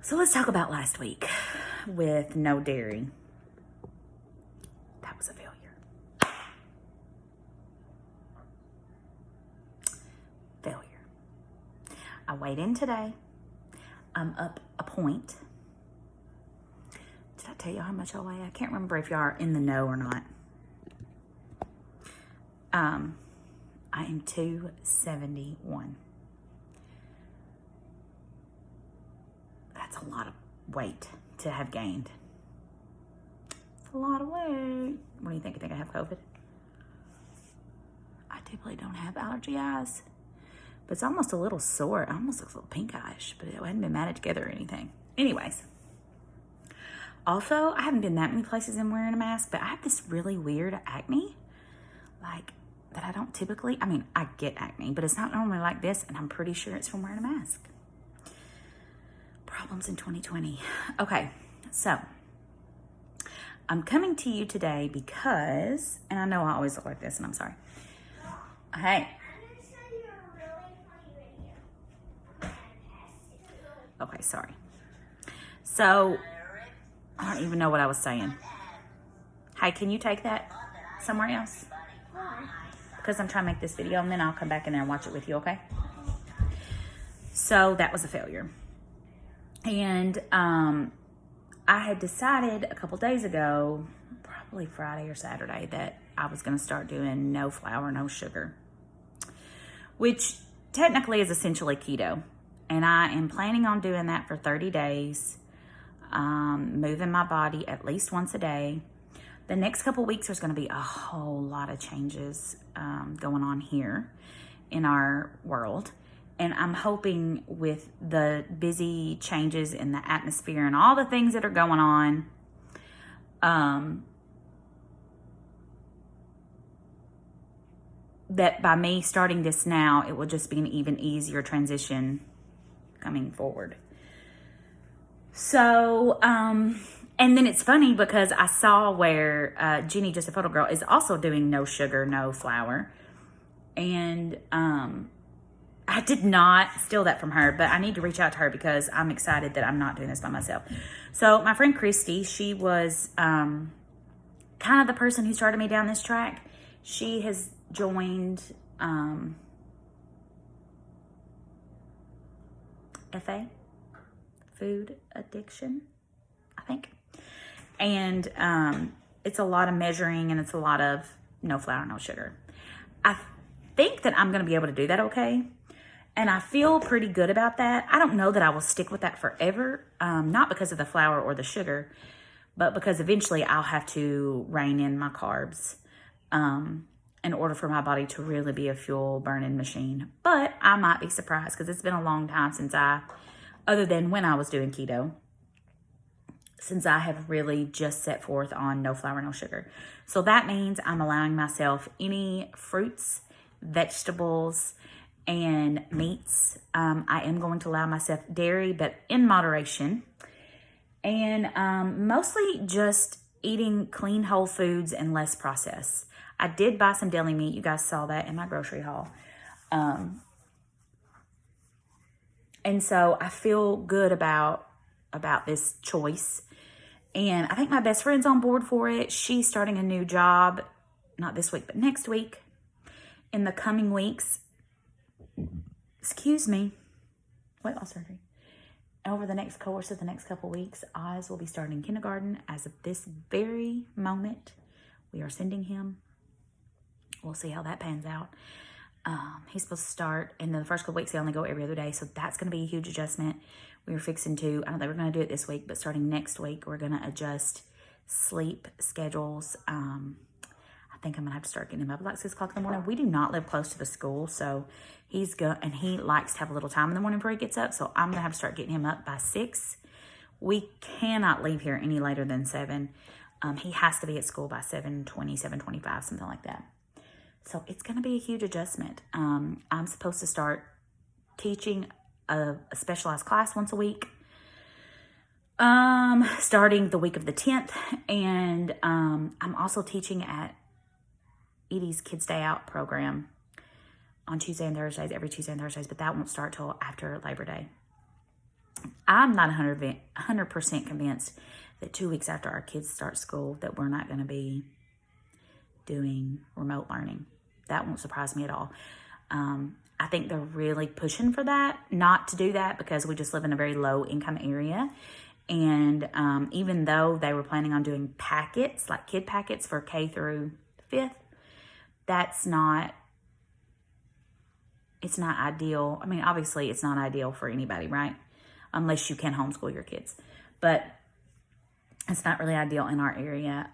So let's talk about last week with no dairy. That was a failure. I weighed in today. I'm up a point. Did I tell you how much I weigh? I can't remember if y'all are in the know or not. I am 271. That's a lot of weight to have gained. It's a lot of weight. What do you think? I think I have COVID? I typically don't have allergy eyes, but it's almost a little sore. It almost looks a little pink-ish, but it hadn't been matted together or anything. Anyways. Also, I haven't been that many places in wearing a mask, but I have this really weird acne, that I don't typically, I get acne, but it's not normally like this, and I'm pretty sure it's from wearing a mask. Problems in 2020. Okay, so I'm coming to you today because, and I know I always look like this, and I'm sorry. Hey. I'm going to show you a really funny video. Okay, sorry. So, I don't even know what I was saying. Hey, can you take that somewhere else? Why? Because I'm trying to make this video, and then I'll come back in there and watch it with you, okay? So, that was a failure. And I had decided a couple days ago, probably Friday or Saturday, that I was going to start doing no flour, no sugar, which technically is essentially keto. And I am planning on doing that for 30 days, moving my body at least once a day. The next couple weeks, there's going to be a whole lot of changes going on here in our world. And I'm hoping with the busy changes in the atmosphere and all the things that are going on, that by me starting this now, it will just be an even easier transition coming forward. So, and then it's funny because I saw where Jenny, Just a Photo Girl, is also doing no sugar, no flour. And I did not steal that from her, but I need to reach out to her because I'm excited that I'm not doing this by myself. So my friend Christy, she was kind of the person who started me down this track. She has joined FA, food addiction, I think. And it's a lot of measuring, and it's a lot of no flour, no sugar. I think that I'm going to be able to do that okay. And I feel pretty good about that. I don't know that I will stick with that forever, not because of the flour or the sugar, but because eventually I'll have to rein in my carbs in order for my body to really be a fuel burning machine. But I might be surprised because it's been a long time since other than when I was doing keto, since I have really just set forth on no flour, no sugar. So that means I'm allowing myself any fruits, vegetables, and meats. I am going to allow myself dairy, but in moderation. And mostly just eating clean whole foods and less processed. I did buy some deli meat. You guys saw that in my grocery haul. And so I feel good about this choice. And I think my best friend's on board for it. She's starting a new job, not this week, but next week. In the coming weeks, weight loss surgery. Over the next course of the next couple weeks, Oz will be starting kindergarten. As of this very moment, we are sending him. We'll see how that pans out. He's supposed to start, and then the first couple weeks, they only go every other day, so that's going to be a huge adjustment. We're fixing to, I don't think we're going to do it this week, but starting next week, we're going to adjust sleep schedules. I think I'm going to have to start getting him up at like 6 o'clock in the morning. We do not live close to the school, so and he likes to have a little time in the morning before he gets up, so I'm going to have to start getting him up by 6. We cannot leave here any later than 7. He has to be at school by 7:20, 7:25, something like that. So it's going to be a huge adjustment. I'm supposed to start teaching a specialized class once a week, starting the week of the 10th. And I'm also teaching at Edie's Kids Day Out program on Tuesday and Thursdays, every Tuesday and Thursdays, but that won't start till after Labor Day. I'm not 100% convinced that 2 weeks after our kids start school that we're not going to be doing remote learning. That won't surprise me at all. I think they're really pushing for that, not to do that, because we just live in a very low income area. And even though they were planning on doing packets, like kid packets for K through 5th, it's not ideal. I mean, obviously it's not ideal for anybody, right? Unless you can homeschool your kids. But it's not really ideal in our area.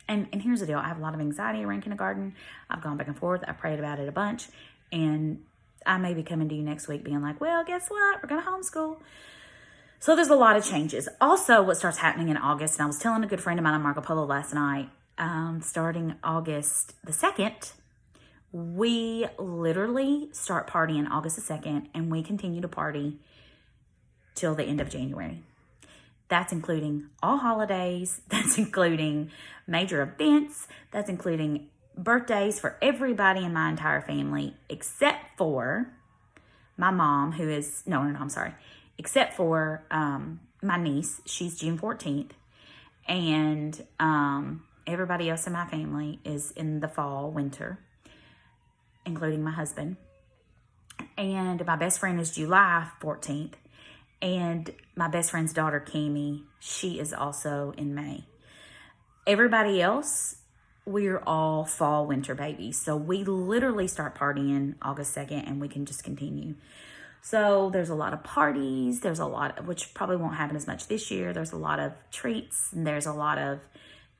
And here's the deal. I have a lot of anxiety around kindergarten. I've gone back and forth. I prayed about it a bunch. And I may be coming to you next week being like, well, guess what? We're going to homeschool. So there's a lot of changes. Also, what starts happening in August, and I was telling a good friend of mine on Marco Polo last night, starting August the 2nd, we literally start partying August the 2nd, and we continue to party till the end of January. That's including all holidays. That's including major events. That's including birthdays for everybody in my entire family, except for my mom, who is, I'm sorry, except for my niece. She's June 14th. And everybody else in my family is in the fall, winter, including my husband. And my best friend is July 14th. And my best friend's daughter, Cammie, she is also in May. Everybody else, we're all fall, winter babies. So we literally start partying August 2nd, and we can just continue. So there's a lot of parties. There's a lot, which probably won't happen as much this year. There's a lot of treats, and there's a lot of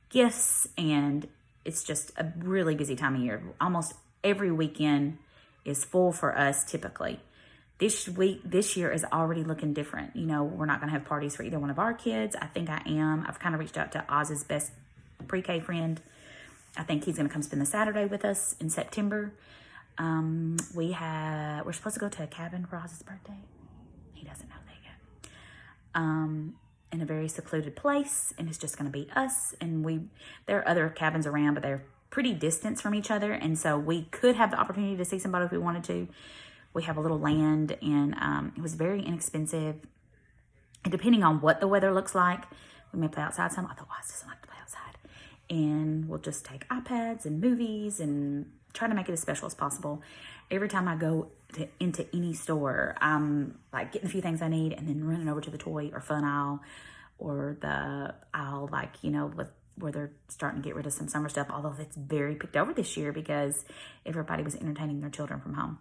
gifts, and it's just a really busy time of year. Almost every weekend is full for us typically. This year is already looking different. We're not going to have parties for either one of our kids. I think I am. I've kind of reached out to Oz's best pre-K friend. I think he's going to come spend the Saturday with us in September. We're supposed to go to a cabin for Oz's birthday. He doesn't know that yet. In a very secluded place, and it's just going to be us. And there are other cabins around, but they're pretty distant from each other. And so we could have the opportunity to see somebody if we wanted to. We have a little land, and it was very inexpensive. And depending on what the weather looks like, we may play outside some. Although Oz doesn't like to play outside. And we'll just take iPads and movies and try to make it as special as possible. Every time I go into any store, I'm like getting a few things I need and then running over to the toy or fun aisle or the aisle, where they're starting to get rid of some summer stuff. Although that's very picked over this year because everybody was entertaining their children from home.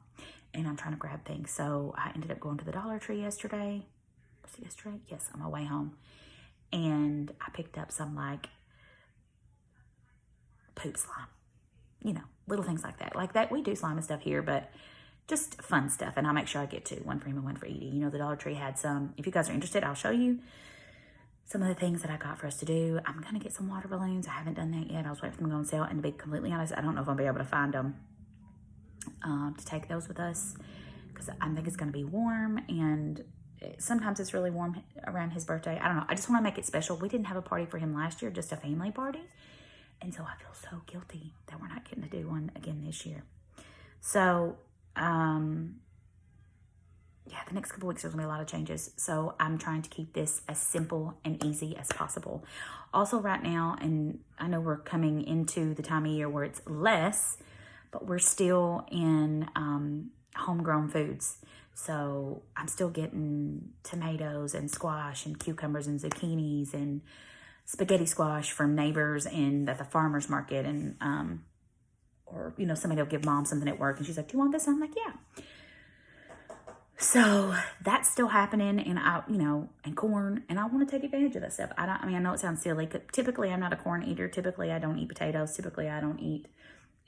And I'm trying to grab things. So I ended up going to the Dollar Tree yesterday. Was it yesterday? Yes, on my way home. And I picked up some poop slime. Little things like that. Like that, we do slime and stuff here, but just fun stuff. And I'll make sure I get 2, one for him and one for Edie. The Dollar Tree had some. If you guys are interested, I'll show you some of the things that I got for us to do. I'm going to get some water balloons. I haven't done that yet. I was waiting for them to go on sale. And to be completely honest, I don't know if I'll be able to find them to take those with us, because I think it's going to be warm, and sometimes it's really warm around his birthday. I don't know. I just want to make it special. We didn't have a party for him last year, just a family party. And so I feel so guilty that we're not getting to do one again this year. So, the next couple weeks, there's going to be a lot of changes. So I'm trying to keep this as simple and easy as possible. Also right now, and I know we're coming into the time of year where it's less, but we're still in homegrown foods. So I'm still getting tomatoes and squash and cucumbers and zucchinis and spaghetti squash from neighbors and at the farmer's market. And, somebody will give mom something at work and she's like, do you want this? And I'm like, yeah. So that's still happening, and and corn, and I want to take advantage of that stuff. I know it sounds silly. Typically, I'm not a corn eater. Typically, I don't eat potatoes. Typically, I don't eat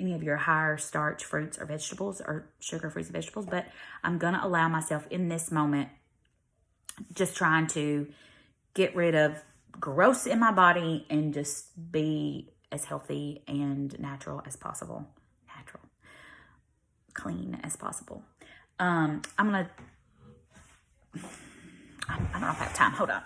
any of your higher starch fruits or vegetables or sugar fruits and vegetables, but I'm going to allow myself in this moment, just trying to get rid of gross in my body and just be as healthy and natural as possible. Clean as possible. I don't know if I have time. Hold on.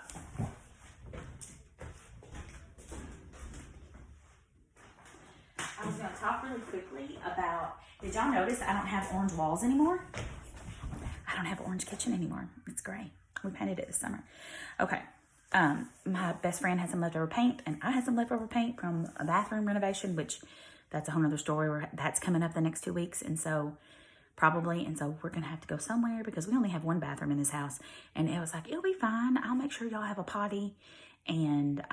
I was going to talk really quickly about, did y'all notice I don't have orange walls anymore? I don't have orange kitchen anymore. It's gray. We painted it this summer. Okay. My best friend had some leftover paint, and I had some leftover paint from a bathroom renovation, which that's a whole nother story where that's coming up the next 2 weeks. And so we're going to have to go somewhere because we only have one bathroom in this house. And it was like, it'll be fine. I'll make sure y'all have a potty, and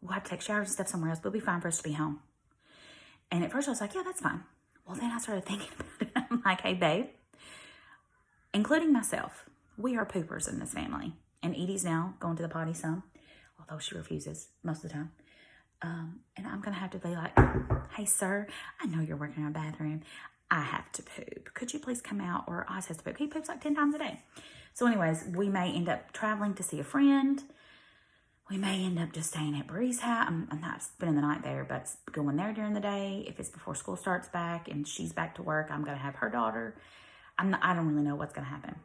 we'll have to take showers and stuff somewhere else, but it'll be fine for us to be home. And at first I was like, yeah, that's fine. Well, then I started thinking about it. I'm like, hey, babe, including myself, we are poopers in this family. And Edie's now going to the potty some, although she refuses most of the time. And I'm going to have to be like, hey, sir, I know you're working in a bathroom. I have to poop. Could you please come out? Or Oz has to poop. He poops like 10 times a day. So anyways, we may end up traveling to see a friend. We may end up just staying at Bree's house. I'm not spending the night there, but going there during the day. If it's before school starts back and she's back to work, I'm going to have her daughter. I don't really know what's going to happen.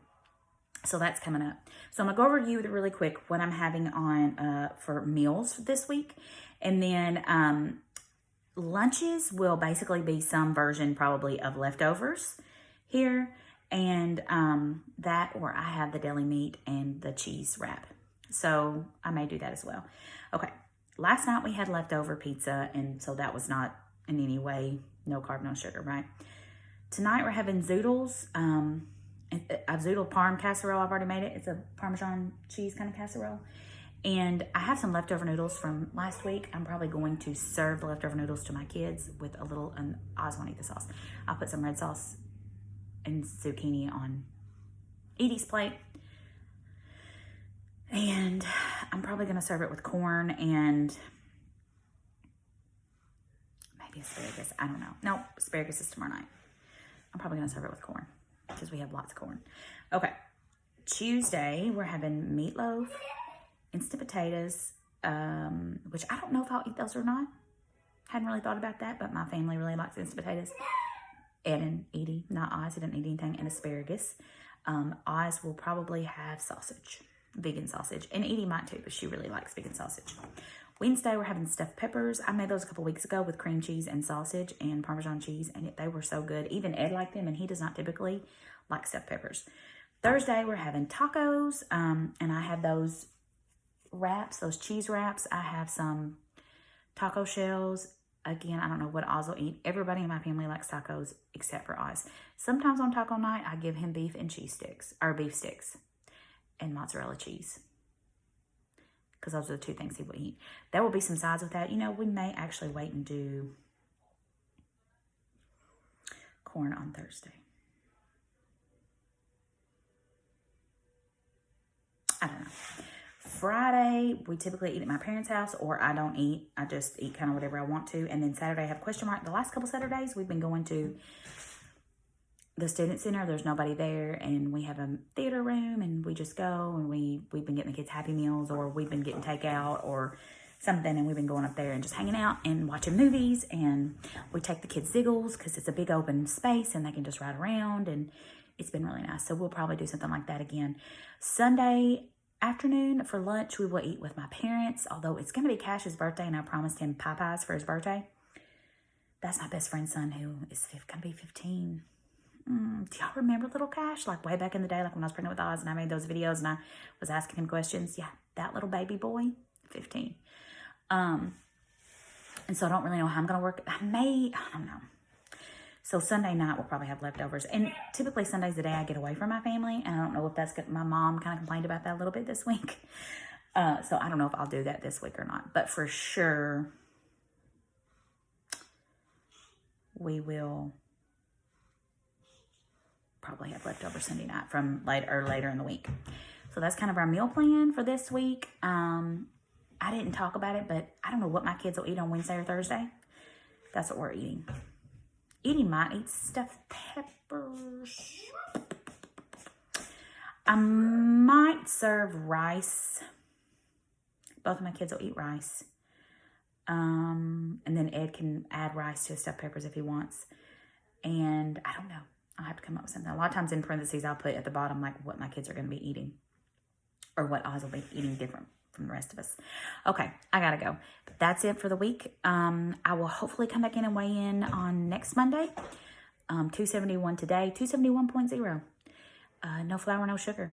So that's coming up. So I'm going to go over you really quick what I'm having on for meals this week. And then lunches will basically be some version probably of leftovers here. And that, or I have the deli meat and the cheese wrap. So I may do that as well. Okay. Last night we had leftover pizza, and so that was not in any way, no carb, no sugar, right? Tonight we're having zoodles. I've zoodled parm casserole. I've already made it. It's a Parmesan cheese kind of casserole. And I have some leftover noodles from last week. I'm probably going to serve the leftover noodles to my kids with a little, and Oz won't eat the sauce. I'll put some red sauce and zucchini on Edie's plate. And I'm probably going to serve it with corn and maybe asparagus. I don't know. No, asparagus is tomorrow night. I'm probably going to serve it with corn because we have lots of corn. Okay. Tuesday, we're having meatloaf, instant potatoes, which I don't know if I'll eat those or not. Hadn't really thought about that, but my family really likes instant potatoes. Ed and Edie, not Oz, he didn't eat anything, and asparagus. Oz will probably have sausage, vegan sausage, and Edie might too, but she really likes vegan sausage. Wednesday, we're having stuffed peppers. I made those a couple weeks ago with cream cheese and sausage and Parmesan cheese, and they were so good. Even Ed liked them, and he does not typically like stuffed peppers. Thursday, we're having tacos, and I have those wraps, those cheese wraps. I have some taco shells. Again, I don't know what Oz will eat. Everybody in my family likes tacos except for Oz. Sometimes on taco night, I give him beef and cheese sticks, or beef sticks and mozzarella cheese, because those are the two things he will eat. There will be some sides with that. You know, we may actually wait and do corn on Thursday. I don't know. Friday, we typically eat at my parents' house, or I don't eat. I just eat kind of whatever I want to. And then Saturday, I have question mark. The last couple Saturdays, we've been going to the student center. There's nobody there, and we have a theater room, and we just go, and we've been getting the kids Happy Meals, or we've been getting takeout or something, and we've been going up there and just hanging out and watching movies. And we take the kids Ziggles because it's a big open space, and they can just ride around, and it's been really nice. So we'll probably do something like that again. Sunday afternoon for lunch, we will eat with my parents, although it's going to be Cash's birthday, and I promised him pie pies for his birthday. That's my best friend's son, who is going to be 15. Do y'all remember little Cash? Like way back in the day, like when I was pregnant with Oz and I made those videos and I was asking him questions. Yeah, that little baby boy, 15. And so I don't really know how I'm going to work. I don't know. So Sunday night, we'll probably have leftovers. And typically Sunday's the day I get away from my family. And I don't know if that's good. My mom kind of complained about that a little bit this week. So I don't know if I'll do that this week or not. But for sure, we will probably have leftovers Sunday night from later in the week. So that's kind of our meal plan for this week. I didn't talk about it, but I don't know what my kids will eat on Wednesday or Thursday. That's what we're eating. Edie might eat stuffed peppers. I might serve rice. Both of my kids will eat rice. And then Ed can add rice to his stuffed peppers if he wants. And I don't know. I'll have to come up with something. A lot of times in parentheses, I'll put at the bottom like what my kids are going to be eating. Or what Oz will be eating different from the rest of us. Okay, I gotta go. But that's it for the week. I will hopefully come back in and weigh in on next Monday. 271 today, 271.0. no flour, no sugar.